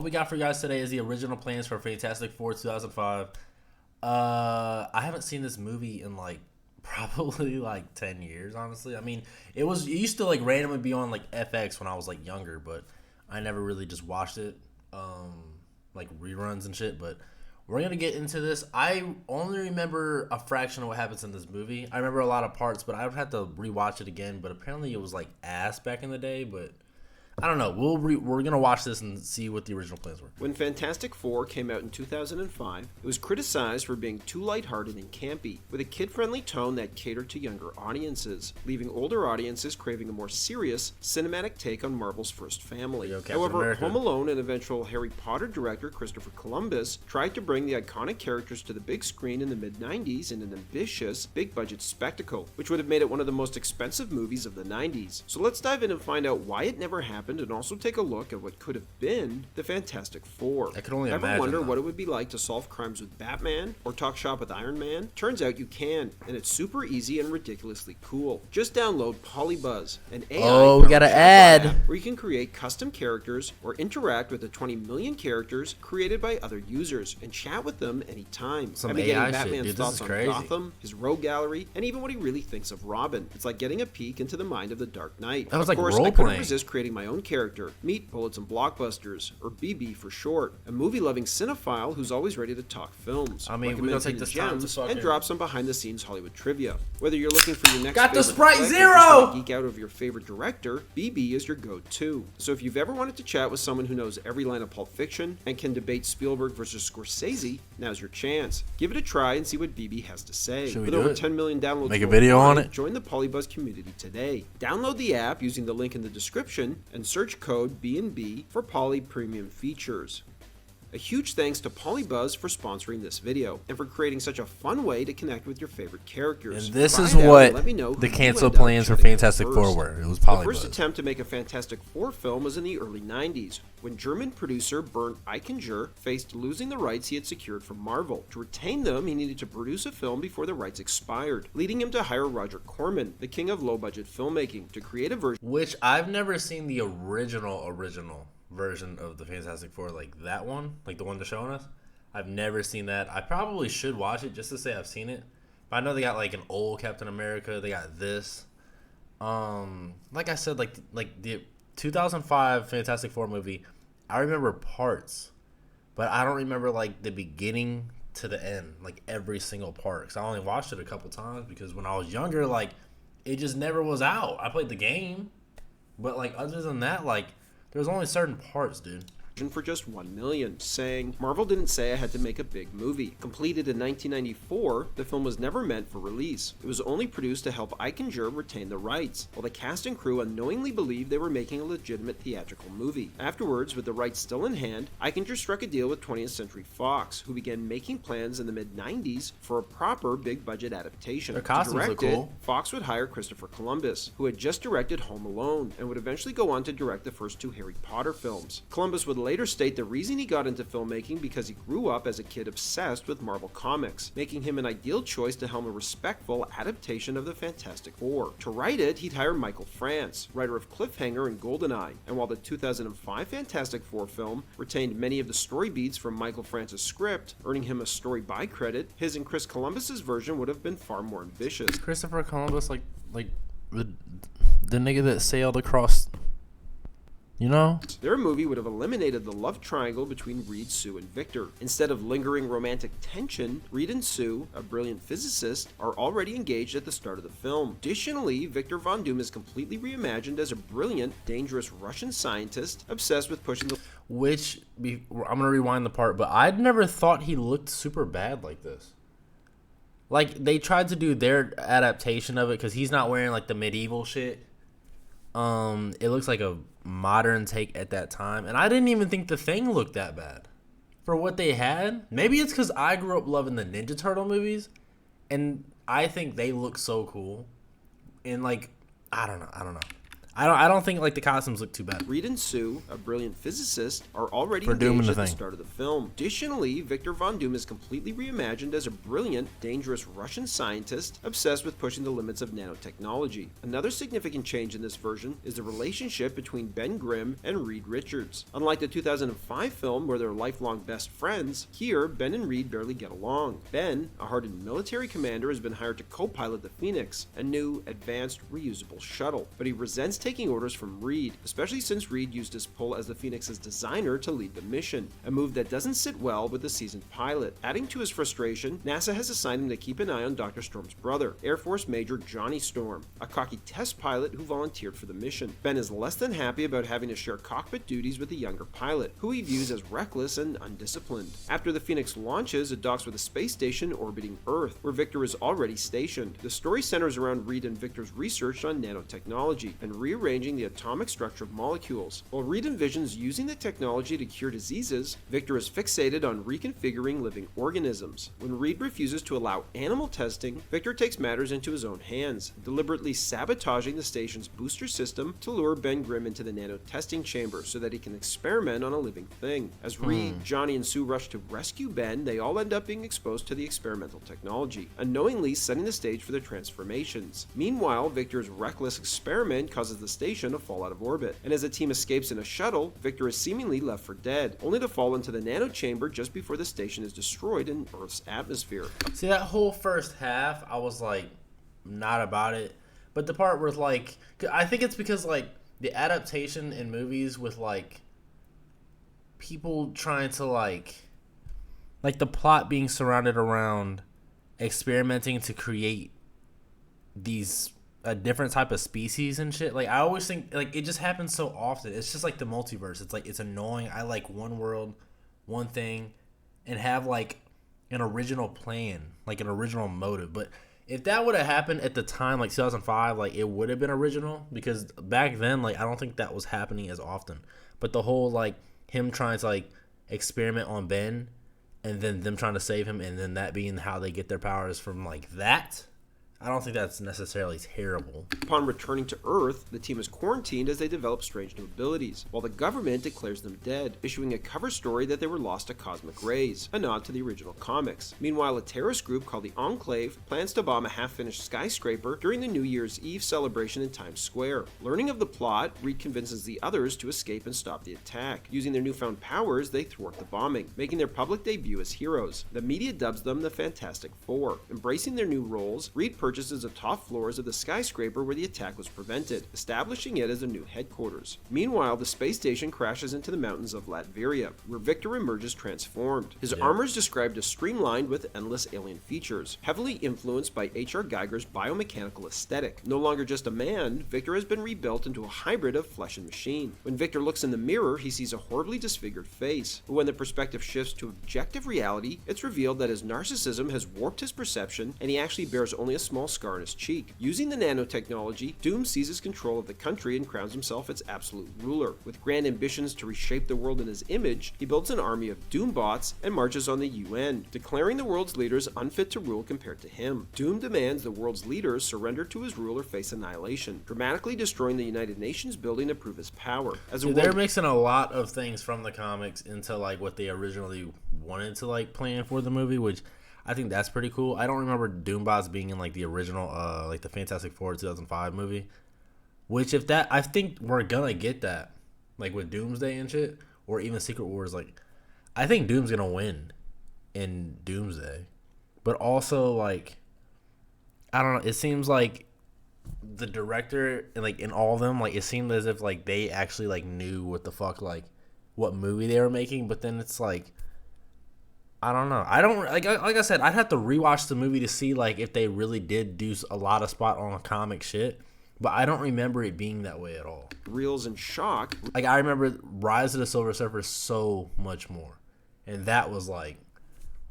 What we got for you guys today is the original plans for Fantastic Four 2005. I haven't seen this movie in like probably like 10 years, honestly. I mean, it used to like randomly be on like FX when I was like younger, but I never really just watched it, like reruns and shit. But we're gonna get into this. I only remember a fraction of what happens in this movie. I remember a lot of parts, but I would have to rewatch it again. But apparently, it was like ass back in the day. But I don't know. We're gonna watch this and see what the original plans were. When Fantastic Four came out in 2005, it was criticized for being too lighthearted and campy, with a kid-friendly tone that catered to younger audiences, leaving older audiences craving a more serious, cinematic take on Marvel's first family. However, Home Alone and eventual Harry Potter director Christopher Columbus tried to bring the iconic characters to the big screen in the mid-90s in an ambitious, big-budget spectacle, which would have made it one of the most expensive movies of the 90s. So let's dive in and find out why it never happened, and also take a look at what could have been the Fantastic Four. I could only Ever imagine wonder that. what it would be like to solve crimes with Batman or talk shop with Iron Man? Turns out you can, and it's super easy and ridiculously cool. Just download Polybuzz, an AI Oh, we got an ad app where you can create custom characters or interact with the 20 million characters created by other users and chat with them anytime. Some I've been AI getting shit, Batman's dude. This thoughts is on crazy. Gotham, his rogue gallery, and even what he really thinks of Robin. It's like getting a peek into the mind of the Dark Knight. That was Of like course, I couldn't role-playing. resist creating my own character. Meet Bullets and Blockbusters, or BB for short, a movie-loving cinephile who's always ready to talk films. I mean, we recommend gonna take hidden this time to gems, fucking- and drop some behind-the-scenes Hollywood trivia. Whether you're looking for your next Got the favorite Sprite flick or Zero! just want to geek out over your favorite director, BB is your go-to. So if you've ever wanted to chat with someone who knows every line of Pulp Fiction and can debate Spielberg versus Scorsese, now's your chance. Give it a try and see what BB has to say. Should we With do over it? 10 million downloads Make a video on worldwide, it? join the Polybuzz community today. Download the app using the link in the description and search code B&B for Poly Premium features. A huge thanks to Polybuzz for sponsoring this video and for creating such a fun way to connect with your favorite characters. And this Try is it out what and let me know the who you cancel end up plans for chatting with Fantastic Four first. were. It was The first Polybuzz. attempt to make a Fantastic Four film was in the early 90s, when German producer Bernd Eichinger faced losing the rights he had secured from Marvel. To retain them, he needed to produce a film before the rights expired, leading him to hire Roger Corman, the king of low-budget filmmaking, to create a version Which I've never seen the original version of the Fantastic Four, like that one, like the one they're showing us. I've never seen that. I probably should watch it just to say I've seen it. But I know they got like an old Captain America. They got this. Like I said, like the 2005 Fantastic Four movie. I remember parts, but I don't remember like the beginning to the end, like every single part. Cause I only watched it a couple times because when I was younger, like it just never was out. I played the game, but like other than that, like there's only certain parts, dude. for just $1 million, saying, "Marvel didn't say I had to make a big movie." Completed in 1994, the film was never meant for release. It was only produced to help Eichinger retain the rights, while the cast and crew unknowingly believed they were making a legitimate theatrical movie. Afterwards, with the rights still in hand, Eichinger struck a deal with 20th Century Fox, who began making plans in the mid-90s for a proper big-budget adaptation. Their costumes to look direct cool. it, Fox would hire Christopher Columbus, who had just directed Home Alone, and would eventually go on to direct the first two Harry Potter films. Columbus would later state the reason he got into filmmaking because he grew up as a kid obsessed with Marvel Comics, making him an ideal choice to helm a respectful adaptation of the Fantastic Four. To write it, he'd hire Michael France, writer of Cliffhanger and GoldenEye, and while the 2005 Fantastic Four film retained many of the story beats from Michael France's script, earning him a story by credit, his and Chris Columbus's version would have been far more ambitious. Christopher Columbus, like the nigga that sailed across, you know? Their movie would have eliminated the love triangle between Reed, Sue, and Victor. Instead of lingering romantic tension, Reed and Sue, a brilliant physicist, are already engaged at the start of the film. Additionally, Victor Von Doom is completely reimagined as a brilliant, dangerous Russian scientist obsessed with pushing the I'm gonna rewind the part, but I'd never thought he looked super bad like this. Like they tried to do their adaptation of it because he's not wearing like the medieval shit. It looks like a modern take at that time, and I didn't even think the Thing looked that bad for what they had. Maybe it's because I grew up loving the Ninja Turtle movies, and I think they look so cool. And like, I don't know. I don't think like the costumes look too bad. Reed and Sue, a brilliant physicist, are already For Doom engaged and the at the Thing. start of the film. Additionally, Victor Von Doom is completely reimagined as a brilliant, dangerous Russian scientist obsessed with pushing the limits of nanotechnology. Another significant change in this version is the relationship between Ben Grimm and Reed Richards. Unlike the 2005 film where they're lifelong best friends, here Ben and Reed barely get along. Ben, a hardened military commander, has been hired to co-pilot the Phoenix, a new, advanced, reusable shuttle, but he resents taking orders from Reed, especially since Reed used his pull as the Phoenix's designer to lead the mission, a move that doesn't sit well with the seasoned pilot. Adding to his frustration, NASA has assigned him to keep an eye on Dr. Storm's brother, Air Force Major Johnny Storm, a cocky test pilot who volunteered for the mission. Ben is less than happy about having to share cockpit duties with the younger pilot, who he views as reckless and undisciplined. After the Phoenix launches, it docks with a space station orbiting Earth, where Victor is already stationed. The story centers around Reed and Victor's research on nanotechnology and rearranging the atomic structure of molecules. While Reed envisions using the technology to cure diseases, Victor is fixated on reconfiguring living organisms. When Reed refuses to allow animal testing, Victor takes matters into his own hands, deliberately sabotaging the station's booster system to lure Ben Grimm into the nano testing chamber so that he can experiment on a living thing. As Reed, Johnny, and Sue rush to rescue Ben, they all end up being exposed to the experimental technology, unknowingly setting the stage for their transformations. Meanwhile, Victor's reckless experiment causes the station to fall out of orbit, and as the team escapes in a shuttle, Victor is seemingly left for dead, only to fall into the nano chamber just before the station is destroyed in Earth's atmosphere. See, that whole first half, I was like, not about it. But the part where like, I think it's because like the adaptation in movies with like people trying to like the plot being surrounded around experimenting to create these a different type of species and shit. Like I always think like it just happens so often. It's just like the multiverse. It's like it's annoying. I like one world, one thing, and have like an original plan, like an original motive. But if that would have happened at the time, like 2005, like it would have been original because back then, like I don't think that was happening as often. But the whole like him trying to like experiment on Ben, and then them trying to save him, and then that being how they get their powers from like that. I don't think that's necessarily terrible. Upon returning to Earth, the team is quarantined as they develop strange new abilities, while the government declares them dead, issuing a cover story that they were lost to cosmic rays, a nod to the original comics. Meanwhile, a terrorist group called the Enclave plans to bomb a half-finished skyscraper during the New Year's Eve celebration in Times Square. Learning of the plot, Reed convinces the others to escape and stop the attack. Using their newfound powers, they thwart the bombing, making their public debut as heroes. The media dubs them the Fantastic Four. Embracing their new roles, Reed purchases the top floors of the skyscraper where the attack was prevented, establishing it as their new headquarters. Meanwhile, the space station crashes into the mountains of Latveria, where Victor emerges transformed. His armor is described as streamlined with endless alien features, heavily influenced by H.R. Geiger's biomechanical aesthetic. No longer just a man, Victor has been rebuilt into a hybrid of flesh and machine. When Victor looks in the mirror, he sees a horribly disfigured face, but when the perspective shifts to objective reality, it's revealed that his narcissism has warped his perception and he actually bears only a small scar on his cheek. Using the nanotechnology, Doom seizes control of the country and crowns himself its absolute ruler. With grand ambitions to reshape the world in his image, he builds an army of Doombots and marches on the UN, declaring the world's leaders unfit to rule compared to him. Doom demands the world's leaders surrender to his rule or face annihilation, dramatically destroying the United Nations building to prove his power. They're mixing a lot of things from the comics into like what they originally wanted to like plan for the movie, which I think that's pretty cool. I don't remember Doombots being in like the original, like the Fantastic Four 2005 movie. Which if that, I think we're gonna get that, like with Doomsday and shit, or even Secret Wars. Like, I think Doom's gonna win in Doomsday, but also like, I don't know. It seems like the director and like in all of them, like it seemed as if like they actually like knew what the fuck like what movie they were making, but then it's like. I don't know. I don't like I said. I'd have to rewatch the movie to see like if they really did do a lot of spot on comic shit. But I don't remember it being that way at all. Reels in shock. Like I remember Rise of the Silver Surfer so much more, and that was like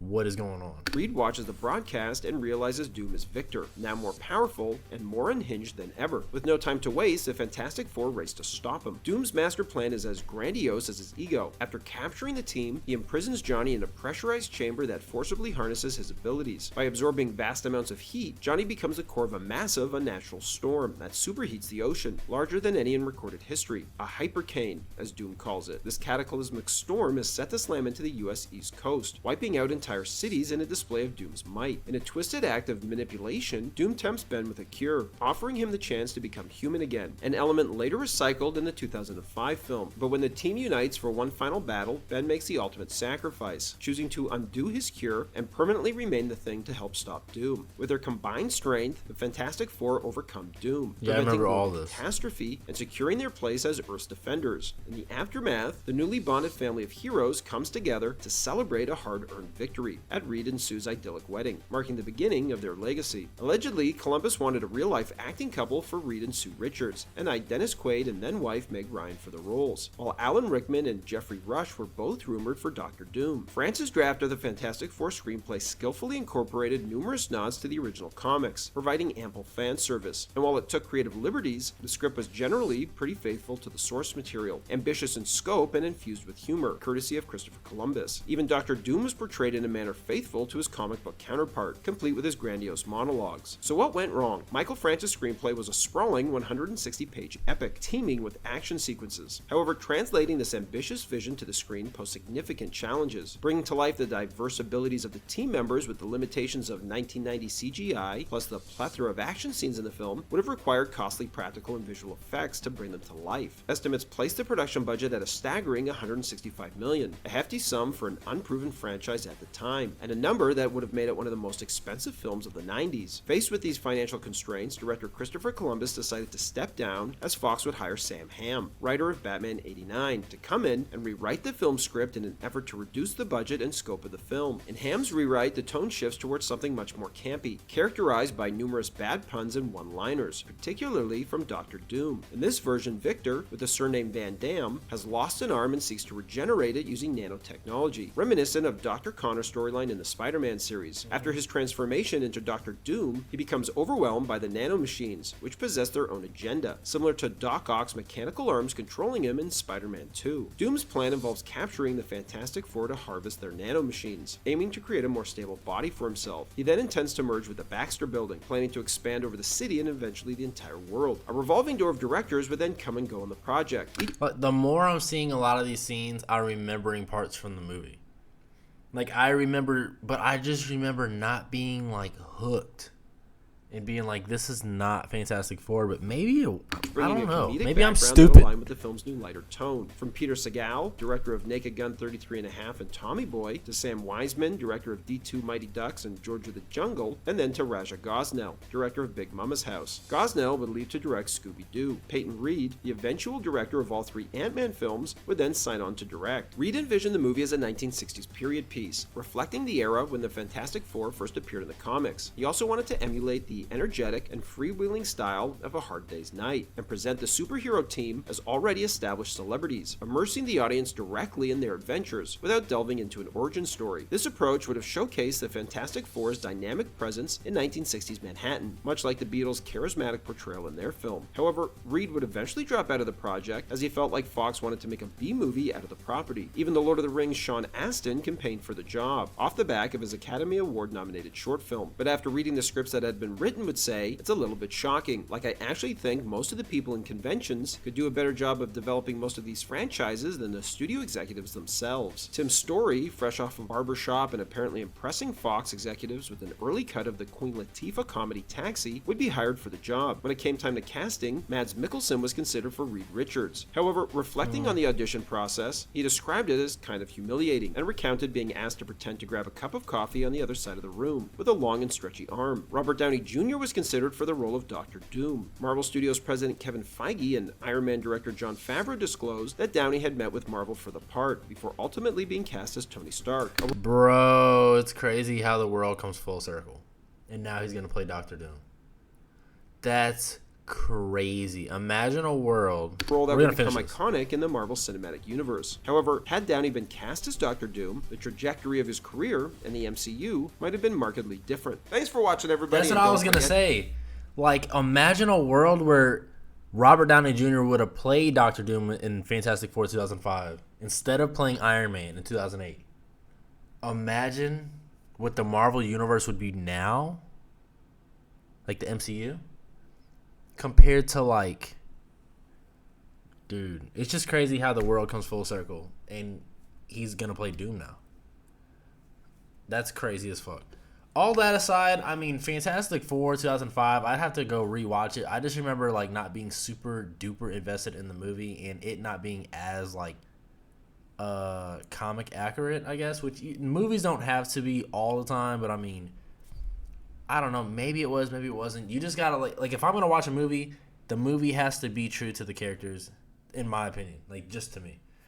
What is going on? Reed watches the broadcast and realizes Doom is victor, now more powerful and more unhinged than ever. With no time to waste, the Fantastic Four race to stop him. Doom's master plan is as grandiose as his ego. After capturing the team, he imprisons Johnny in a pressurized chamber that forcibly harnesses his abilities. By absorbing vast amounts of heat, Johnny becomes the core of a massive, unnatural storm that superheats the ocean, larger than any in recorded history. A hypercane, as Doom calls it. This cataclysmic storm is set to slam into the US East Coast, wiping out entire cities in a display of Doom's might. In a twisted act of manipulation, Doom tempts Ben with a cure, offering him the chance to become human again, an element later recycled in the 2005 film. But when the team unites for one final battle, Ben makes the ultimate sacrifice, choosing to undo his cure and permanently remain the Thing to help stop Doom. With their combined strength, the Fantastic Four overcome Doom, preventing all this catastrophe and securing their place as Earth's defenders. In the aftermath, the newly bonded family of heroes comes together to celebrate a hard-earned victory at Reed and Sue's idyllic wedding, marking the beginning of their legacy. Allegedly, Columbus wanted a real-life acting couple for Reed and Sue Richards, and eyed Dennis Quaid and then-wife Meg Ryan for the roles, while Alan Rickman and Jeffrey Rush were both rumored for Dr. Doom. France's draft of the Fantastic Four screenplay skillfully incorporated numerous nods to the original comics, providing ample fan service, and while it took creative liberties, the script was generally pretty faithful to the source material, ambitious in scope and infused with humor, courtesy of Christopher Columbus. Even Dr. Doom was portrayed in a manner faithful to his comic book counterpart, complete with his grandiose monologues. So what went wrong? Michael France's screenplay was a sprawling 160-page epic, teeming with action sequences. However, translating this ambitious vision to the screen posed significant challenges, bringing to life the diverse abilities of the team members with the limitations of 1990 CGI, plus the plethora of action scenes in the film, would have required costly practical and visual effects to bring them to life. Estimates placed the production budget at a staggering $165 million, a hefty sum for an unproven franchise at the time, and a number that would have made it one of the most expensive films of the 90s. Faced with these financial constraints, director Christopher Columbus decided to step down as Fox would hire Sam Hamm, writer of Batman '89, to come in and rewrite the film script in an effort to reduce the budget and scope of the film. In Hamm's rewrite, the tone shifts towards something much more campy, characterized by numerous bad puns and one-liners, particularly from Dr. Doom. In this version, Victor, with the surname Van Damme, has lost an arm and seeks to regenerate it using nanotechnology, reminiscent of Dr. Connor's storyline in the Spider-Man series. After his transformation into Dr. Doom, he becomes overwhelmed by the nanomachines, which possess their own agenda, similar to Doc Ock's mechanical arms controlling him in Spider-Man 2. Doom's plan involves capturing the Fantastic Four to harvest their nanomachines, aiming to create a more stable body for himself. He then intends to merge with the Baxter Building, planning to expand over the city and eventually the entire world. A revolving door of directors would then come and go on the project. But the more I'm seeing a lot of these scenes, I'm remembering parts from the movie. Like, I remember, but I just remember not being, like, hooked and being like, this is not Fantastic Four, but maybe, I don't know. Maybe I'm stupid. With the film's new lighter tone. From Peter Segal, director of Naked Gun 33 and a Half and Tommy Boy, to Sam Wiseman, director of D2 Mighty Ducks and George of the Jungle, and then to Raja Gosnell, director of Big Mama's House. Gosnell would leave to direct Scooby-Doo. Peyton Reed, the eventual director of all three Ant-Man films, would then sign on to direct. Reed envisioned the movie as a 1960s period piece, reflecting the era when the Fantastic Four first appeared in the comics. He also wanted to emulate the energetic and freewheeling style of A Hard Day's Night, and present the superhero team as already established celebrities, immersing the audience directly in their adventures without delving into an origin story. This approach would have showcased the Fantastic Four's dynamic presence in 1960s Manhattan, much like the Beatles' charismatic portrayal in their film. However, Reed would eventually drop out of the project as he felt like Fox wanted to make a B-movie out of the property. Even the Lord of the Rings' Sean Astin campaigned for the job, off the back of his Academy Award-nominated short film. But after reading the scripts that had been written would say, it's a little bit shocking. Like, I actually think most of the people in conventions could do a better job of developing most of these franchises than the studio executives themselves. Tim Story, fresh off of Barbershop and apparently impressing Fox executives with an early cut of the Queen Latifah comedy Taxi, would be hired for the job. When it came time to casting, Mads Mikkelsen was considered for Reed Richards. However, reflecting on the audition process, he described it as kind of humiliating and recounted being asked to pretend to grab a cup of coffee on the other side of the room with a long and stretchy arm. Robert Downey Jr. was considered for the role of Dr. Doom. Marvel Studios president Kevin Feige and Iron Man director Jon Favreau disclosed that Downey had met with Marvel for the part, before ultimately being cast as Tony Stark. Bro, it's crazy how the world comes full circle. And now he's going to play Dr. Doom. That's crazy. Imagine a world. Role that We're would gonna become finish this. iconic in the Marvel Cinematic Universe. However, had Downey been cast as Doctor Doom, the trajectory of his career and the MCU might have been markedly different. Thanks for watching, everybody. That's what I was gonna say. Like, imagine a world where Robert Downey Jr. would have played Doctor Doom in Fantastic Four 2005 instead of playing Iron Man in 2008. Imagine what the Marvel Universe would be now, like the MCU, compared to like, dude, it's just crazy how the world comes full circle, and he's gonna play Doom now. That's crazy as fuck. All that aside, I mean, Fantastic Four 2005, I'd have to go rewatch it. I just remember like not being super duper invested in the movie and it not being as like comic accurate, I guess, which movies don't have to be all the time, but I mean, I don't know, maybe it was, maybe it wasn't. You just gotta like if I'm gonna watch a movie, the movie has to be true to the characters, in my opinion, like just to me.